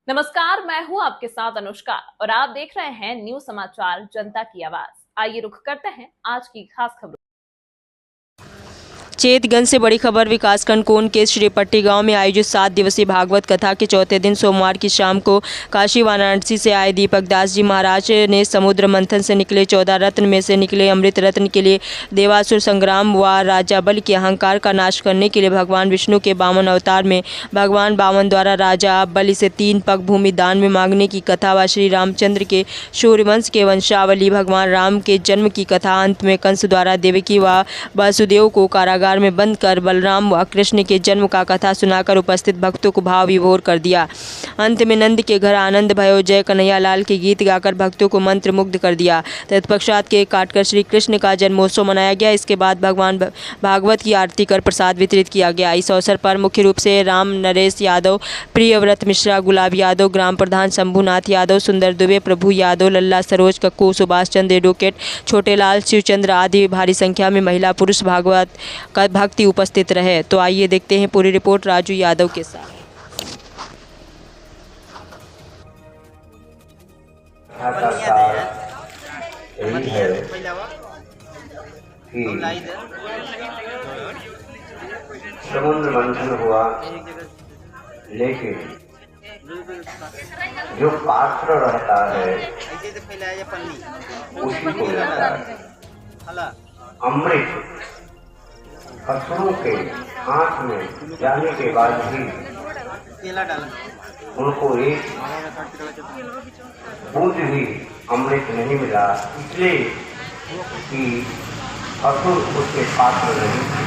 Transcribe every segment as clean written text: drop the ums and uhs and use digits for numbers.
नमस्कार, मैं हूं आपके साथ अनुष्का और आप देख रहे हैं न्यूज समाचार जनता की आवाज। आइए रुख करते हैं आज की खास खबरों। चेतगंज से बड़ी खबर। विकासखंड कोन के श्रीपट्टी गांव में आयोजित 7 दिवसीय भागवत कथा के चौथे दिन सोमवार की शाम को काशी वाराणसी से आए दीपक दास जी महाराज ने समुद्र मंथन से निकले 14 रत्न में से निकले अमृत रत्न के लिए देवासुर संग्राम व राजा बलि के अहंकार का नाश करने के लिए भगवान विष्णु के वामन अवतार में भगवान वामन द्वारा राजा बलि से 3 पग भूमि दान में मांगने की कथा व श्री रामचंद्र के सूर्यवंश के वंशावली भगवान राम के जन्म की कथा। अंत में कंस द्वारा देवकी व वासुदेव को कारागार में बंद कर बलराम व कृष्ण के जन्म का कथा सुनाकर उपस्थित भक्तों को भाव विभोर कर दिया। अंत में नंद के घर आनंद भयो जय कन्हैया लाल के गीत गाकर भक्तों को मंत्र मुग्ध कर दिया। तत्पश्चात केक काटकर श्री कृष्ण का जन्मोत्सव मनाया गया। इसके बाद भगवान भागवत की आरती कर प्रसाद वितरित किया गया। इस अवसर पर मुख्य रूप से राम नरेश यादव, प्रियव्रत मिश्रा, गुलाब यादव, ग्राम प्रधान शंभुनाथ यादव, सुंदर दुबे, प्रभु यादव, लल्ला सरोज कक्कू, सुभाष चंद्र एडवोकेट, छोटेलाल, शिवचंद्र आदि भारी संख्या में महिला पुरुष भागवत का भक्ति उपस्थित रहे। तो आइए देखते हैं पूरी रिपोर्ट राजू यादव के साथ। यही है कि समुद्र मंथन हुआ, लेकिन जो पात्र रहता है उसी को मिलता है अमृत। असुरों के हाथ में जाने के बाद भी उनको एक बूंद भी अमृत नहीं मिला, इसलिए कि असुर उसके पात्र नहीं थे।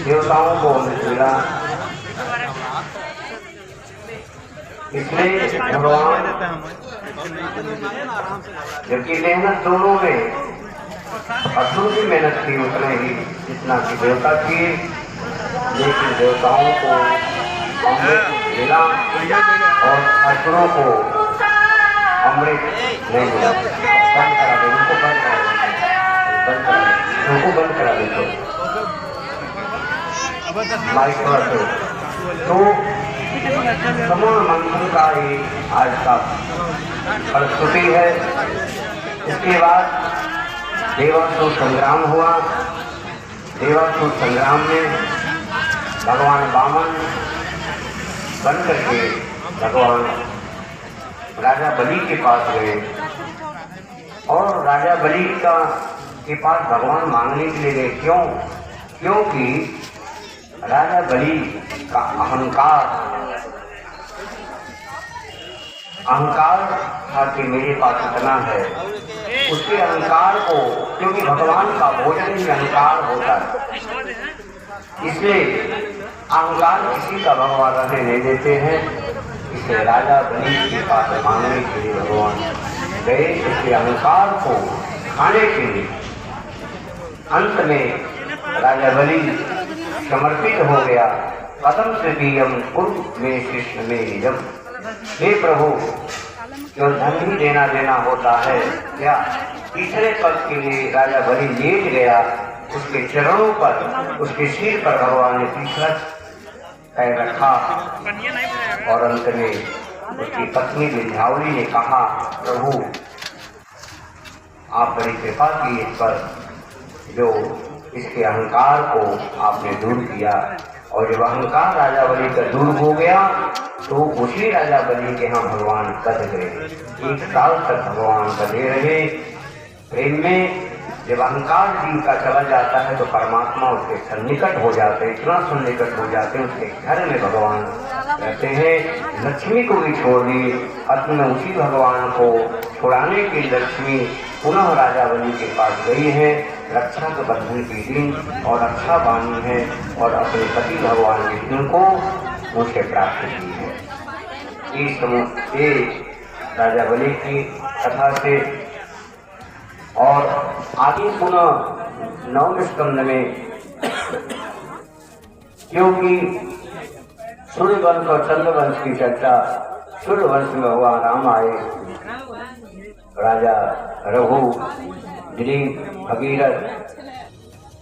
देवताओं को अमृत मिला, इसलिए भगवान जबकि मेहनत दोनों में असुर की मेहनत थी उतने ही जितना कि देवता किए, लेकिन देवताओं को अमृत मिला और असुरों को अमृत नहीं मिला। बंद करा दे उनको, बंद करा दे माइक पर। तो समुद्र मंथन का ही आज का फलश्रुति है। इसके बाद देवासुर संग्राम हुआ। देवासुर संग्राम में भगवान वामन बन करके भगवान राजा बलि के पास गए और राजा बलि के पास भगवान मांगने के लिए गए। क्यों? क्योंकि राजा बलि का अहंकार था कि मेरे पास इतना है। उसके अहंकार को, क्योंकि भगवान का भोजन ही अहंकार होता है, इसलिए अहंकार किसी का भगवान रहने नहीं देते हैं। इसलिए राजा बलि के पास मांगने के लिए भगवान गए, इसके अहंकार को खाने के लिए। अंत में राजा बलि समर्पित हो गया। कदम से बीयम कुरु में कृष्ण में निजम। हे प्रभु, जो धन ही देना होता है क्या? तीसरे पद के लिए राजा बलि लेट गया। उसके चरणों पर, उसके सिर पर भगवान ने तीसरा पैर रखा और अंत में उसकी पत्नी विंध्यावली ने कहा, प्रभु आप बड़ी कृपा की इस पर, जो इसके अहंकार को आपने दूर किया। और जब अहंकार राजा बलि का दूर हो गया तो उसी राजा बलि के यहाँ भगवान कद गए। 1 साल तक भगवान कदे रहे प्रेम में। जब अहंकार जीव का चला जाता है तो परमात्मा उसके सन्निकट हो जाते हैं, इतना सन्निकट हो जाते हैं, उसके घर में भगवान रहते हैं। लक्ष्मी को भी छोड़ दी, अंत में उसी भगवान को छुड़ाने की लक्ष्मी पुनः राजा बलि के पास गई है रक्षा के बंधन के दिन, और रक्षा बानी है और अपने पति भगवान विष्णु को मुझे प्राप्त की है। ये राजा बलि की कथा से। और आगे पुनः 9वें स्कंद में, क्योंकि सूर्यवंश और चंद्रवंश की चर्चा सूर्यवंश में हुआ, राम आए, राजा रघु, दिलीप, भगीरथ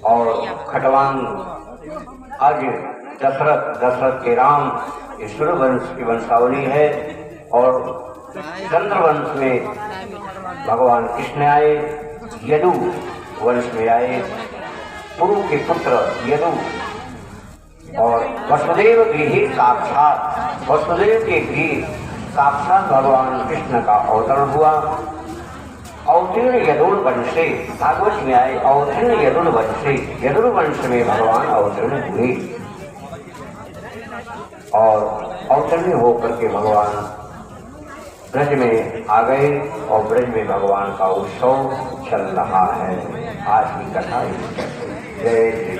और खटवांग, आज दशरथ के राम सूर्यवंश की वंशावली है और चंद्रवंश में भगवान कृष्ण आए, यदु वंश में आए, पुरु के पुत्र यदु, और वसुदेव के ही साक्षात वसुदेव के भी साक्षात भगवान कृष्ण का अवतरण हुआ। अवतीर्ण यदुर वंशे, भागवत में आए अवतीर्ण यदुर वंशे, यदुर वंश में भगवान अवतीर्ण हुए और अवतीर्ण होकर के भगवान ब्रज में आ गए और ब्रज में भगवान का उत्सव चल रहा है। आज की कथा जय श्री